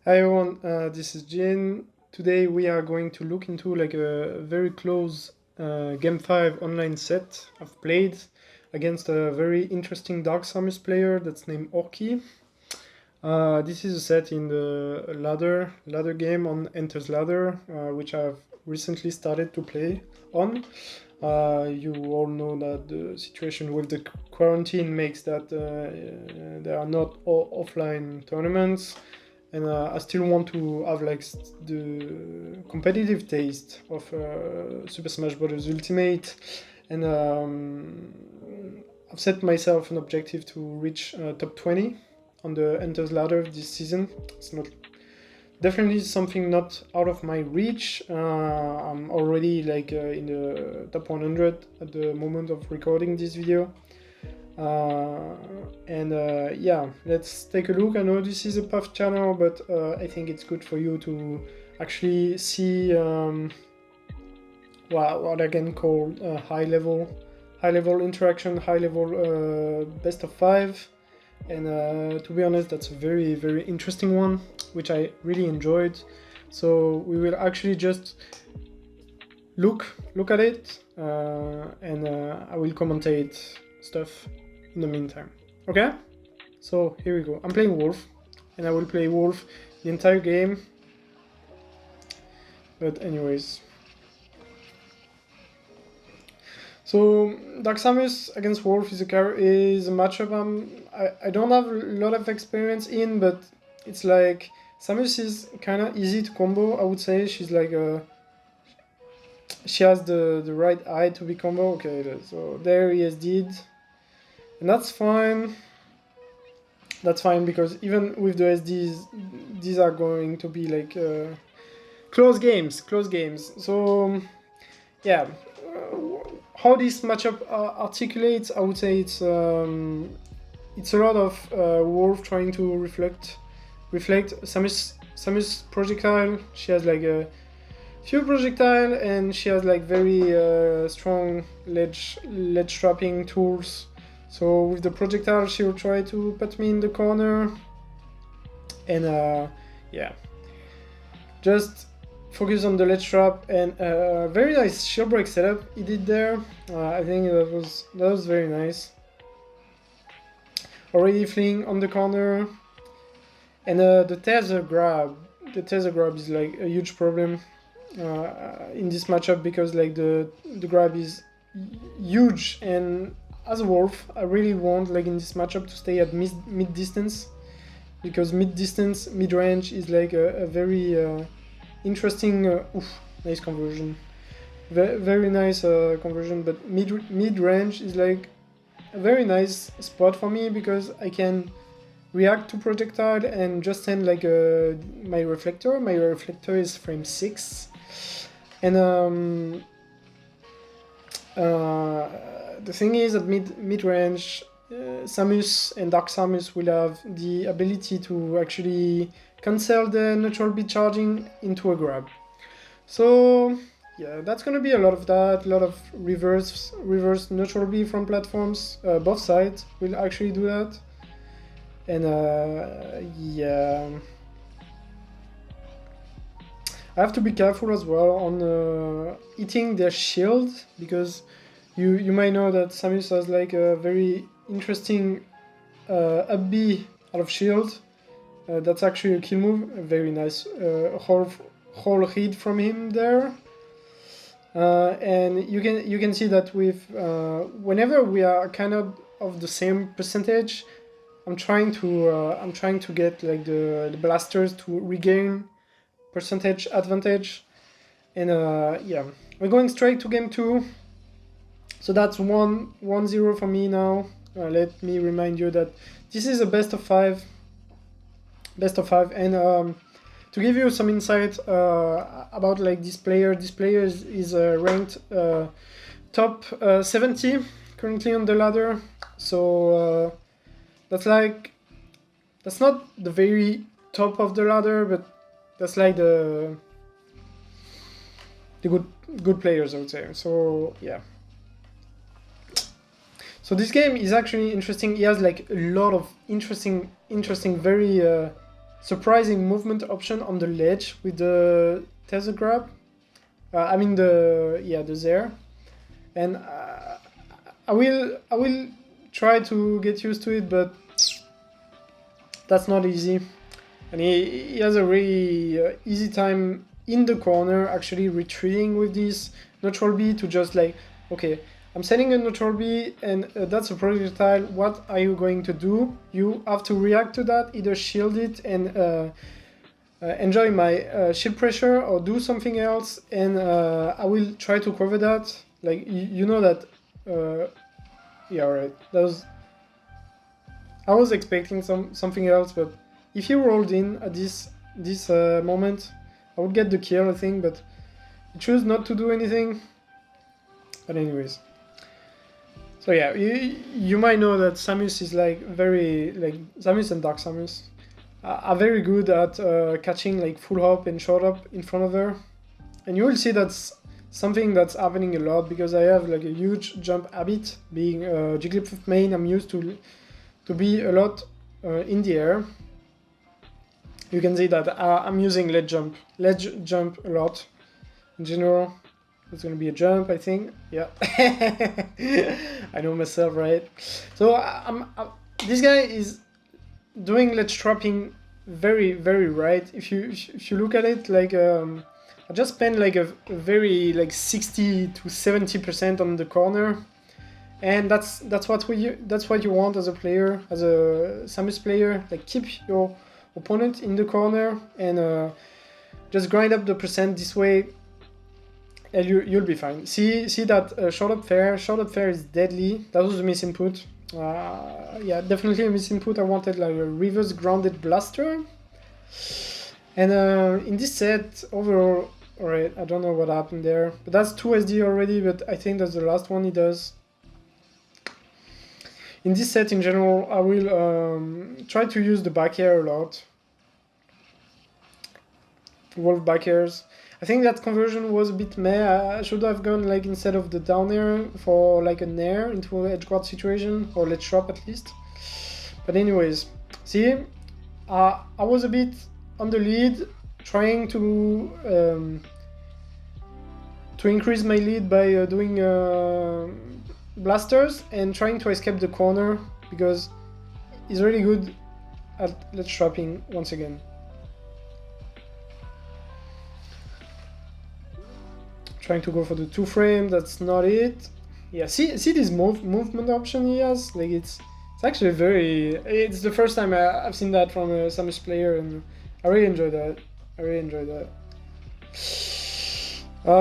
Hi everyone, this is Jin. Today we are going to look into like a very close Game 5 online set I've played against a very interesting Dark Samus player that's named Orki. This is a set in the ladder game on Anther's Ladder, which I've recently started to play on. You all know that the situation with the quarantine makes that there are not offline tournaments, and I still want to have like the competitive taste of Super Smash Bros. Ultimate, and I've set myself an objective to reach top 20 on the Enters ladder this season. It's not definitely something not out of my reach. I'm already like in the top 100 at the moment of recording this video. Yeah, let's take a look. I know this is a puff channel, but I think it's good for you to actually see what I can call high level interaction, high level best of 5. And to be honest, that's a very, very interesting one, which I really enjoyed. So we will actually just look at it, and I will commentate stuff in the meantime. Okay? So here we go. I'm playing Wolf, and I will play Wolf the entire game. But anyways. So Dark Samus against Wolf is a matchup I don't have a lot of experience in, but it's like Samus is kind of easy to combo. I would say she's like she has the right eye to be combo. Okay, so there he has did, and that's fine. That's fine because even with the SDs, these are going to be like close games. So yeah. How this matchup articulates, I would say it's a lot of Wolf trying to reflect Samus projectile. She has like a few projectile, and she has like very strong ledge trapping tools. So with the projectile, she will try to put me in the corner, and yeah, just focus on the ledge trap, and very nice shield break setup he did there. I think that was very nice. Already fleeing on the corner, and the tether grab is like a huge problem in this matchup because like the grab is huge, and as a Wolf I really want like in this matchup to stay at mid distance, because mid range is like a very interesting. Nice conversion. Very nice conversion, but mid range is like a very nice spot for me because I can react to projectile and just send like my reflector. My reflector is frame 6, and the thing is that mid range, Samus and Dark Samus will have the ability to actually cancel the neutral beat charging into a grab. So yeah, that's gonna be a lot of that, a lot of reverse neutral B from platforms. Both sides will actually do that, and yeah, I have to be careful as well on hitting their shield, because you might know that Samus has like a very interesting up B out of shield. That's actually a kill move. A very nice whole hit from him there. And you can see that with whenever we are kind of the same percentage, I'm trying to get like the blasters to regain percentage advantage, and yeah, we're going straight to game 2. So that's 1-0 for me now. Let me remind you that this is a best of 5, and to give you some insight about like this player is ranked top 70 currently on the ladder. So that's not the very top of the ladder, but that's like the good players, I would say. So yeah. So this game is actually interesting. He has like a lot of interesting, very surprising movement option on the ledge with the tether grab. I mean the Zare, and I will try to get used to it, but that's not easy. And he has a really easy time in the corner actually retreating with this neutral B to just like, okay, I'm sending a neutral B and that's a projectile, what are you going to do? You have to react to that, either shield it and enjoy my shield pressure or do something else, and I will try to cover that. Like, you know that, yeah, right, that was, I was expecting something else, but if he rolled in at this moment, I would get the kill, I think, but he chose not to do anything. But anyways, so yeah, you might know that Samus is like Samus and Dark Samus are very good at catching like full hop and short hop in front of her, and you will see that's something that's happening a lot because I have like a huge jump habit. Being Jigglypuff main, I'm used to be a lot in the air. You can see that I'm using ledge jump a lot in general. It's gonna be a jump, I think. Yeah, I know myself, right? So this guy is doing ledge trapping very right. If you look at it, like I just spent like a very like 60 to 70% on the corner, and that's what you want as a player, as a Samus player. Like, keep your opponent in the corner and just grind up the percent this way, and you'll be fine. See that short up fair is deadly. That was a misinput. Yeah, definitely a misinput. I wanted like a reverse grounded blaster, and in this set overall, alright, I don't know what happened there, but that's 2 SD already, but I think that's the last one he does. In this set in general, I will try to use the back air a lot. Wolf back airs. I think that conversion was a bit meh. I should have gone like, instead of the down air, for like an air into an edge guard situation, or let's drop at least. But anyways, see, I was a bit on the lead, trying to increase my lead by doing blasters and trying to escape the corner, because he's really good at ledge trapping once again. Trying to go for the 2 frame, that's not it. Yeah, see this movement option he has? Like, it's actually it's the first time I've seen that from a Samus player, and I really enjoy that.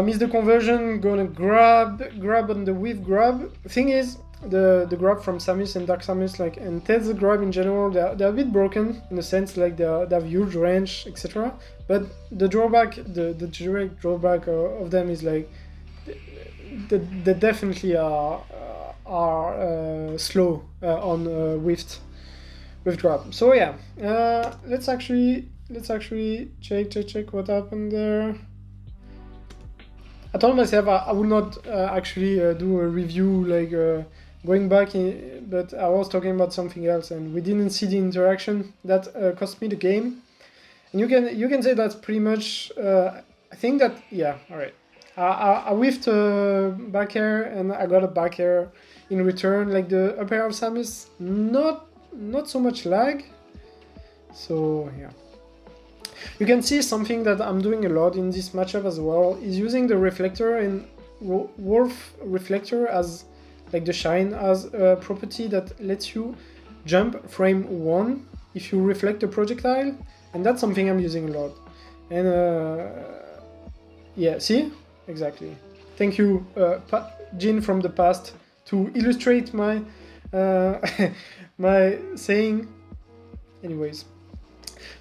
Miss the conversion, gonna grab on the whiff grab. Thing is, the grab from Samus and Dark Samus, like, and Tether grab in general, they're a bit broken in the sense like they have huge range, etc. But the drawback, the direct drawback of them is like they definitely are slow on whiff grab. So yeah, let's actually check what happened there. I told myself I would not actually do a review like going back, but I was talking about something else, and we didn't see the interaction that cost me the game. And you can say that's pretty much. I think that, yeah, all right. I whiffed back air, and I got a back air in return. Like the up air of Samus, not so much lag. So yeah. You can see something that I'm doing a lot in this matchup as well is using the reflector and Wolf reflector as like the shine as a property that lets you jump frame 1 if you reflect a projectile, and that's something I'm using a lot. And yeah, see? Exactly. Thank you, Jin from the past, to illustrate my my saying. Anyways.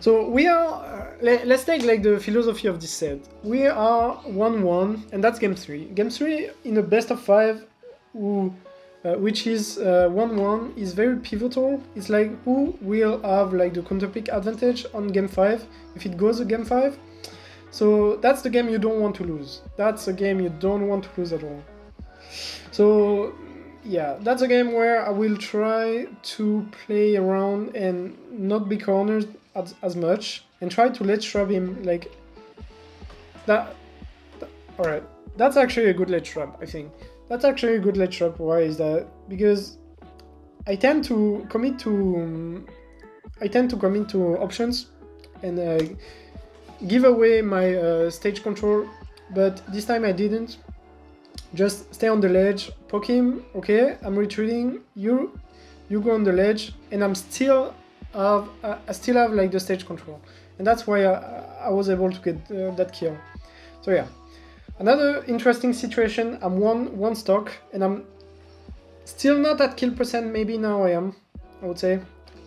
So we are, let's take like the philosophy of this set. We are 1-1, and that's game 3. Game 3 in a best of 5, which is 1-1, is very pivotal. It's like, who will have like the counterpick advantage on game 5 if it goes to game 5. So that's the game you don't want to lose. That's a game you don't want to lose at all. So yeah, that's a game where I will try to play around and not be cornered as much and try to ledge trap him like that. All right, that's actually a good ledge trap. I think that's actually a good ledge trap. Why is that? Because I tend to commit to options and give away my stage control, but this time I didn't. Just stay on the ledge, poke him. Okay, I'm retreating. You go on the ledge, and I still have like the stage control, and that's why I was able to get that kill. So yeah, another interesting situation. I'm one stock, and I'm still not at kill percent. Maybe now I am. I would say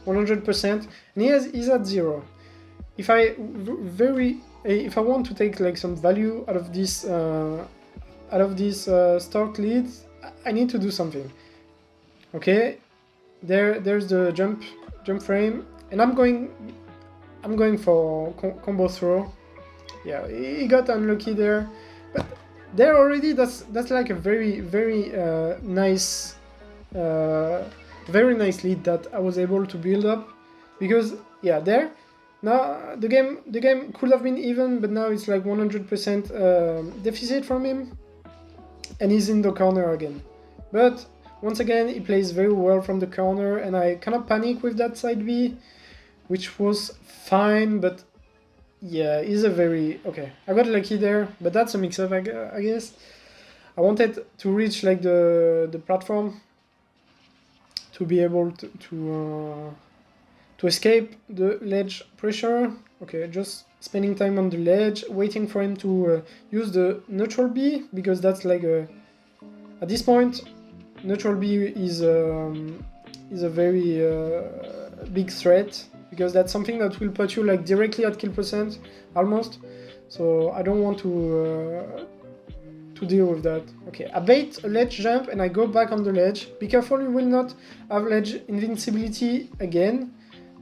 100%, and he's at 0. If I want to take like some value out of this stock lead, I need to do something. Okay, there's the jump frame, and I'm going for combo throw. Yeah, he got unlucky there, but there already that's like a very nice lead that I was able to build up, because yeah, there now the game could have been even, but now it's like 100% deficit from him, and he's in the corner again. But once again, he plays very well from the corner, and I kind of panic with that side B, which was fine, but yeah, he's a very... Okay, I got lucky there, but that's a mix-up, I guess. I wanted to reach like the platform to be able to escape the ledge pressure. Okay, just spending time on the ledge, waiting for him to use the neutral B, because that's like at this point, neutral B is a very big threat, because that's something that will put you like directly at kill percent almost. So I don't want to deal with that. Okay, I bait a ledge jump and I go back on the ledge. Be careful, you will not have ledge invincibility again,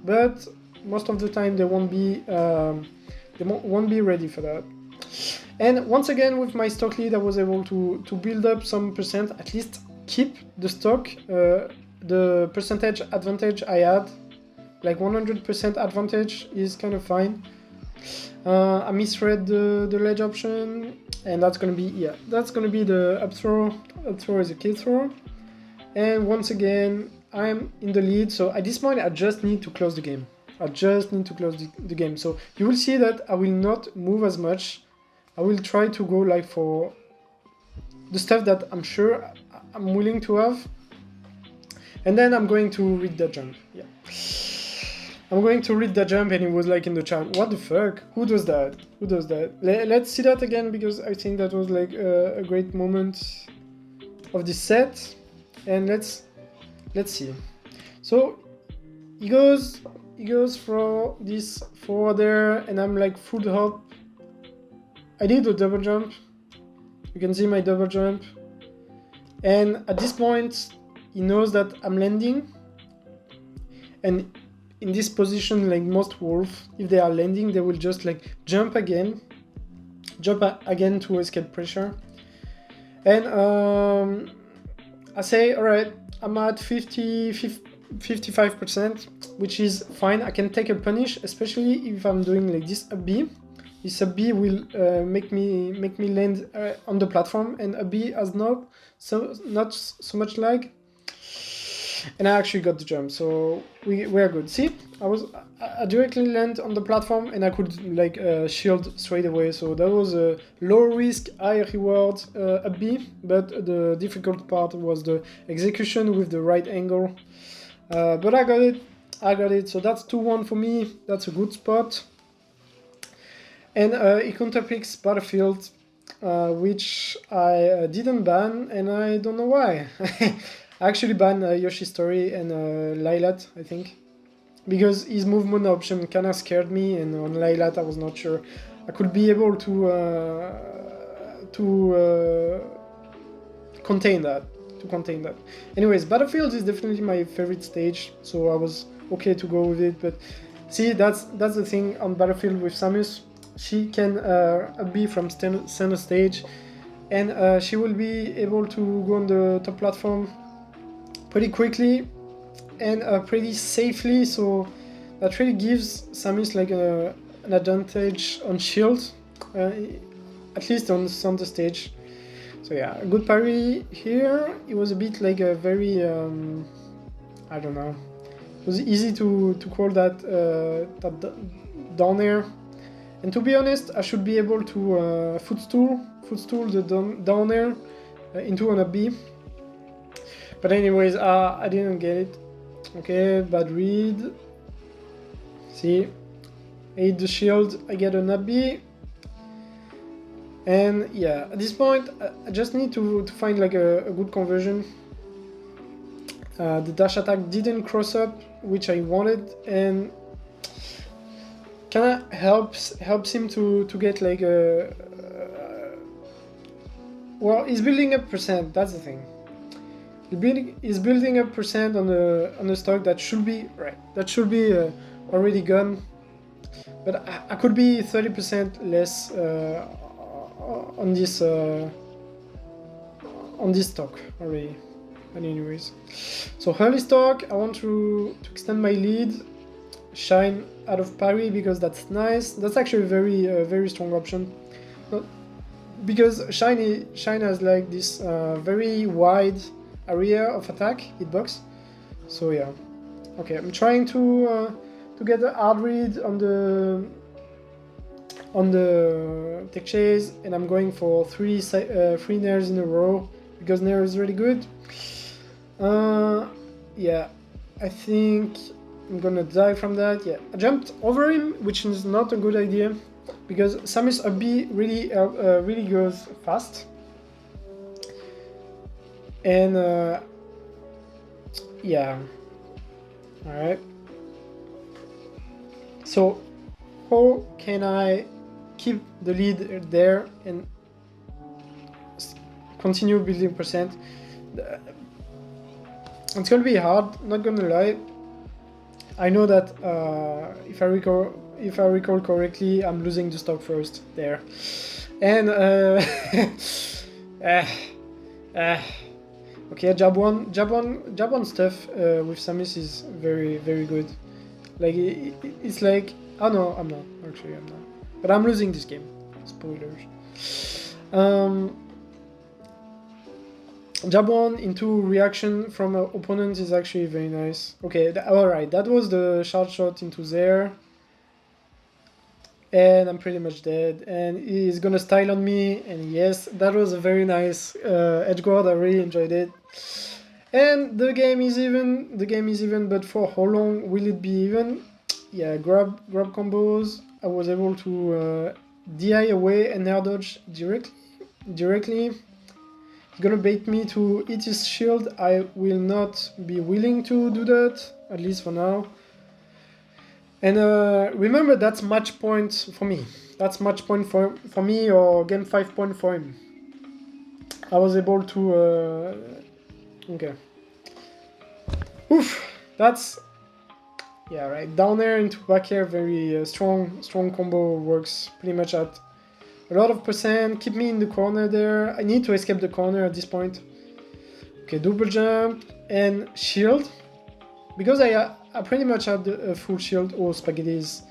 but most of the time they won't be ready for that. And once again, with my stock lead, I was able to build up some percent, at least keep the stock, the percentage advantage I had, like 100% advantage is kind of fine. I misread the ledge option, and that's gonna be the up throw. Up throw is a kill throw, and once again I'm in the lead. So at this point, I just need to close the game. The game. So you will see that I will not move as much. I will try to go like for the stuff that I'm sure I'm willing to have, and then I'm going to read that jump. Yeah, I'm going to read that jump, and it was like in the chat, what the fuck? Who does that? Let's see that again, because I think that was like a great moment of this set, and let's see. So he goes for this forward there, and I'm like full hop. I did a double jump. You can see my double jump. And at this point, he knows that I'm landing. And in this position, like most wolves, if they are landing, they will just like jump again to escape pressure. And I say, all right, I'm at 55%, which is fine. I can take a punish, especially if I'm doing like this up B. This up B will make me land on the platform, and up B has not so much lag. And I actually got the jump, so we are good. See, I directly land on the platform, and I could like shield straight away. So that was a low risk, high reward up B, but the difficult part was the execution with the right angle. But I got it. So that's 2-1 for me. That's a good spot. And he counterpicks Battlefield, which I didn't ban, and I don't know why. I actually banned Yoshi's Story and Lylat, I think, because his movement option kind of scared me, and on Lylat I was not sure I could be able to contain that. Anyways, Battlefield is definitely my favorite stage, so I was okay to go with it. But see, that's the thing on Battlefield with Samus. She can be from center stage, and she will be able to go on the top platform pretty quickly and pretty safely. So that really gives Samus like an advantage on shield, at least on center stage. So yeah, a good parry here. It was a bit like a very I don't know. It was easy to call that down air. And to be honest, I should be able to footstool the down air into an up B. But anyways, I didn't get it. Okay, bad read. See, I hit the shield, I get an up B. And yeah, at this point, I just need to find like a good conversion. The dash attack didn't cross up, which I wanted, and kinda helps him to get like a. Well, he's building up percent. That's the thing. He's building up percent on the stock that should be right. That should be already gone, but I could be 30% less on this stock already. But anyways, so early stock. I want to extend my lead. Shine out of parry because that's nice. That's actually a very strong option. But because Shine has like this very wide area of attack, hitbox. So yeah, okay. I'm trying to get a hard read on the tech chase, and I'm going for three nairs in a row because nair is really good. Yeah, I think I'm gonna die from that. Yeah, I jumped over him, which is not a good idea because Samus up B really goes fast. And yeah, all right. So how can I keep the lead there and continue building percent? It's gonna be hard, not gonna lie. I know that if I recall correctly, I'm losing the stock first there, and okay, jab one stuff with Samus is very good. Like it's like, oh no, I'm not, but I'm losing this game. Spoilers. Jab one into reaction from an opponent is actually very nice. Okay, alright, that was the short shot into there. And I'm pretty much dead. And he's gonna style on me. And yes, that was a very nice edge guard. I really enjoyed it. And the game is even, but for how long will it be even? Yeah, grab combos. I was able to DI away and air dodge directly. He's gonna bait me to eat his shield. I will not be willing to do that, at least for now. And remember, that's match point for me. That's match point for me, or game 5 point for him. I was able to... okay. Oof! That's... yeah, right. Down air into back air, very strong combo, works pretty much at a lot of percent. Keep me in the corner there. I need to escape the corner at this point. Okay, double jump and shield. Because I pretty much had a full shield. Oh, spaghettis.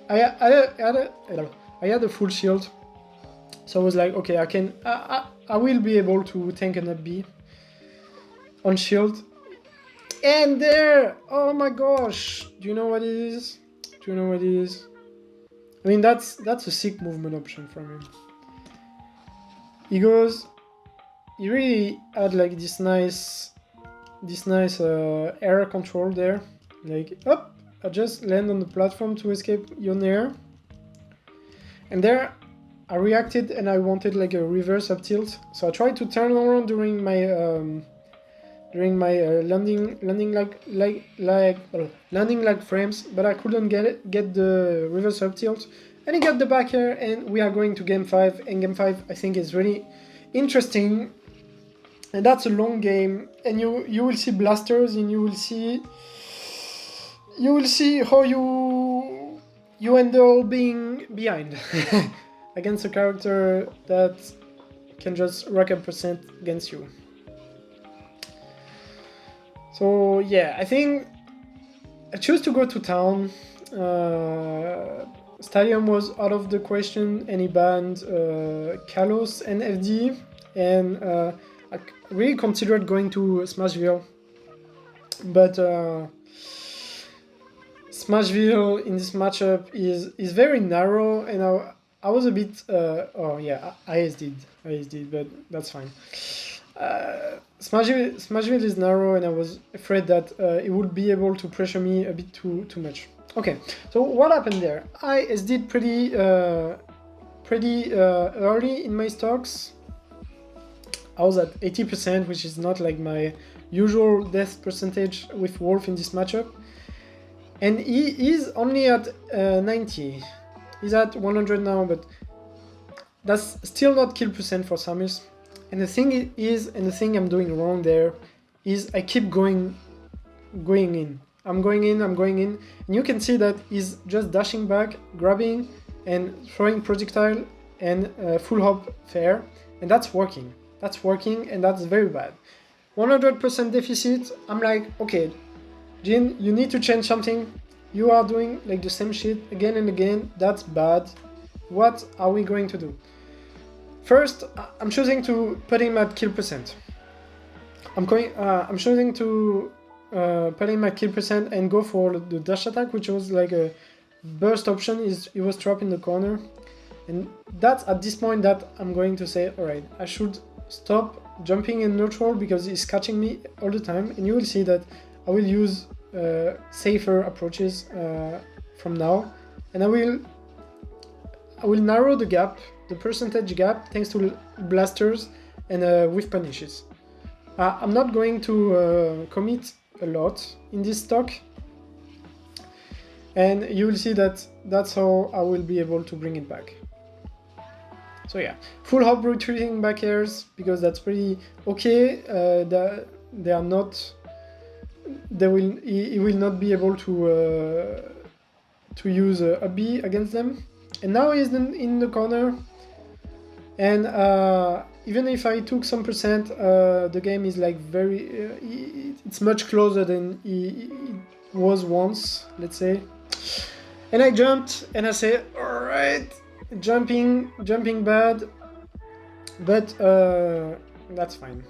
I had a full shield. So I was like, okay, I will be able to tank an up B on shield. And there! Oh my gosh! Do you know what it is? I mean, that's a sick movement option from him. He really had like this nice air control there. Like, up, I just land on the platform to escape your nair. And there, I reacted and I wanted like a reverse up tilt. So I tried to turn around during my landing like frames, but I couldn't get the reverse up tilt, and he got the back air, and we are going to game 5. And game 5 I think is really interesting, and that's a long game, and you will see blasters, and you will see how you end up being behind against a character that can just rack up percent against you. So yeah, I think I chose to go to town. Stadium was out of the question, and he banned Kalos and FD, and I really considered going to Smashville, but Smashville in this matchup is very narrow, and I was a bit oh yeah, I did, but that's fine. Smashville is narrow, and I was afraid that it would be able to pressure me a bit too much. Okay, so what happened there? I did pretty early in my stocks. I was at 80%, which is not like my usual death percentage with Wolf in this matchup. And he is only at 90. He's at 100 now, but that's still not kill percent for Samus. And the thing is, and the thing I'm doing wrong there, is I keep going in. I'm going in, and you can see that he's just dashing back, grabbing, and throwing projectile and full hop fair, and that's working. That's working, and that's very bad. 100% deficit. I'm like, okay, Jin, you need to change something. You are doing like the same shit again and again. That's bad. What are we going to do? First, I'm choosing to put him at kill percent. I'm choosing to put him at kill percent and go for the dash attack, which was like a burst option. He was trapped in the corner, and that's at this point that I'm going to say, all right, I should stop jumping in neutral because he's catching me all the time, and you will see that I will use safer approaches from now, and I will narrow the gap, the percentage gap, thanks to blasters and with punishes. I'm not going to commit a lot in this stock, and you will see that that's how I will be able to bring it back. So yeah, full hop retreating back airs, because that's pretty okay. They are not. He will not be able to use a B against them. And now he's in the corner, and even if I took some percent, the game is like it's much closer than it was once, let's say. And I jumped, and I say, all right, jumping bad, but that's fine.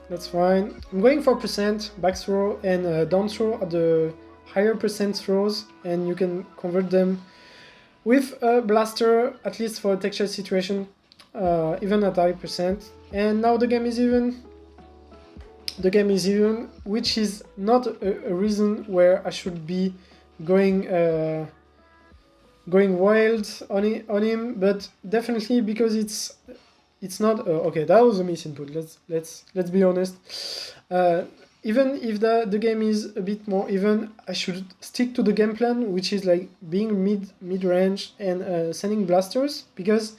That's fine. I'm going for percent back throw and down throw at the higher percent throws, and you can convert them with a blaster, at least for a texture situation, even at high percent. And now the game is even. The game is even, which is not a reason where I should be going wild on him, but definitely because it's not okay. That was a misinput. Let's be honest. Even if the game is a bit more even, I should stick to the game plan, which is like being mid range and sending blasters, because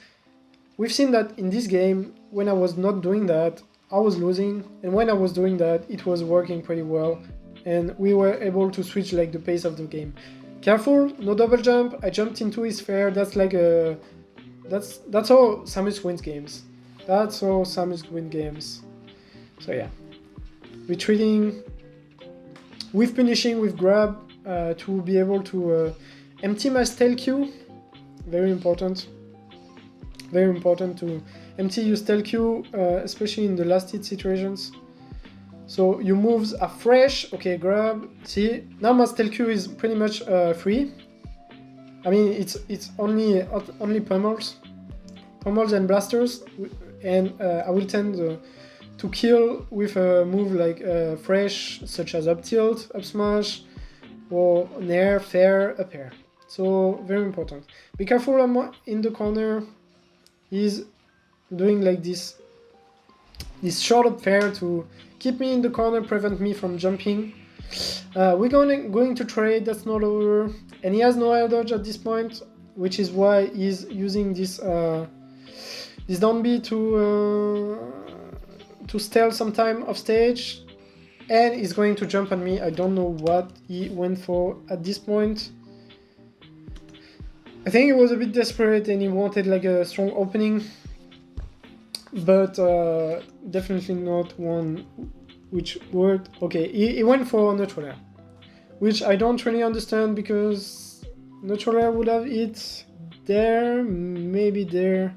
we've seen that in this game, when I was not doing that, I was losing, and when I was doing that, it was working pretty well, and we were able to switch like the pace of the game. Careful, no double jump. I jumped into his fair. That's like that's how Samus wins games. That's how Samus wins games. So yeah, retreating with punishing with grab to be able to empty my stale Q. Very important. Very important to empty your stale Q, especially in the last hit situations. So your moves are fresh. Okay, grab. See, now my stale Q is pretty much free. I mean, it's only pummels and blasters, and I will tend to kill with a move like fresh, such as up tilt, up smash, or nair, fair, up air. So very important. Be careful, I'm in the corner. He's doing like this short up fair to keep me in the corner, prevent me from jumping. We're going to trade, that's not over. And he has no air dodge at this point, which is why he's using this down B to steal some time off stage. And he's going to jump on me. I don't know what he went for at this point. I think he was a bit desperate and he wanted like a strong opening, but definitely not one which worked. Okay, he went for neutral air. which I don't really understand because naturally I would have it there, maybe there.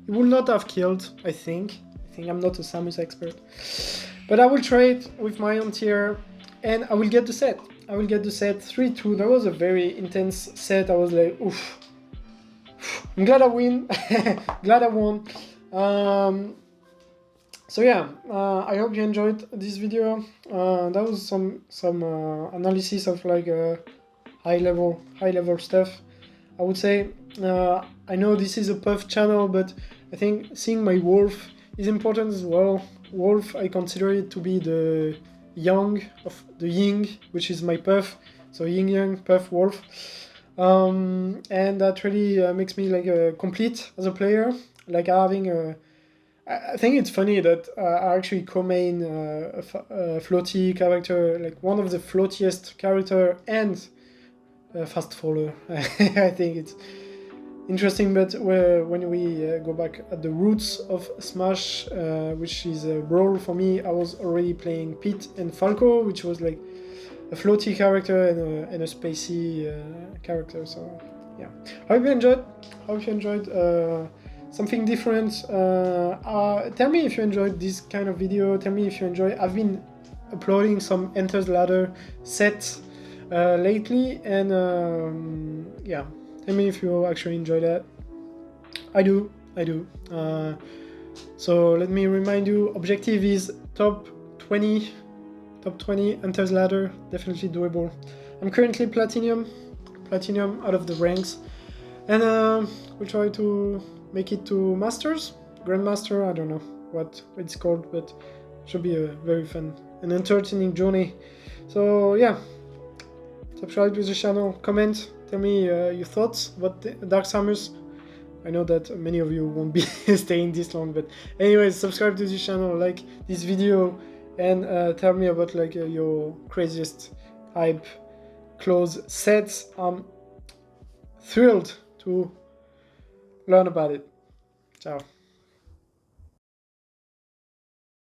It would not have killed, I think. I'm not a Samus expert. But I will try it with my Anther and I will get the set. I will get the set 3-2. That was a very intense set. I was like, oof. I'm glad I win. Glad I won. So yeah, I hope you enjoyed this video. That was some analysis of like high level stuff. I would say I know this is a Puff channel, but I think seeing my Wolf is important as well. Wolf, I consider it to be the yang of the Ying, which is my Puff. So Yin Yang, Puff, Wolf. And that really makes me like complete as a player. Like having a I think it's funny that I actually co-main a floaty character, like one of the floatiest character and fast faller. I think it's interesting, but when we go back at the roots of Smash, which is a Brawl for me, I was already playing Pete and Falco, which was like a floaty character and a spacey character. So yeah, hope you enjoyed. Something different. Tell me if you enjoyed this kind of video. Tell me if you enjoy. I've been uploading some Anther's Ladder sets lately, and yeah, tell me if you actually enjoy that. I do. So let me remind you, objective is top 20 Anther's Ladder, definitely doable. I'm currently platinum out of the ranks, and we'll try to make it to Masters, Grandmaster, I don't know what it's called, but it should be a very fun and entertaining journey. So yeah, subscribe to the channel, comment, tell me your thoughts about Dark Samus. I know that many of you won't be staying this long, but anyways, subscribe to the channel, like this video, and tell me about like your craziest hype clothes sets. I'm thrilled to learn about it. Ciao.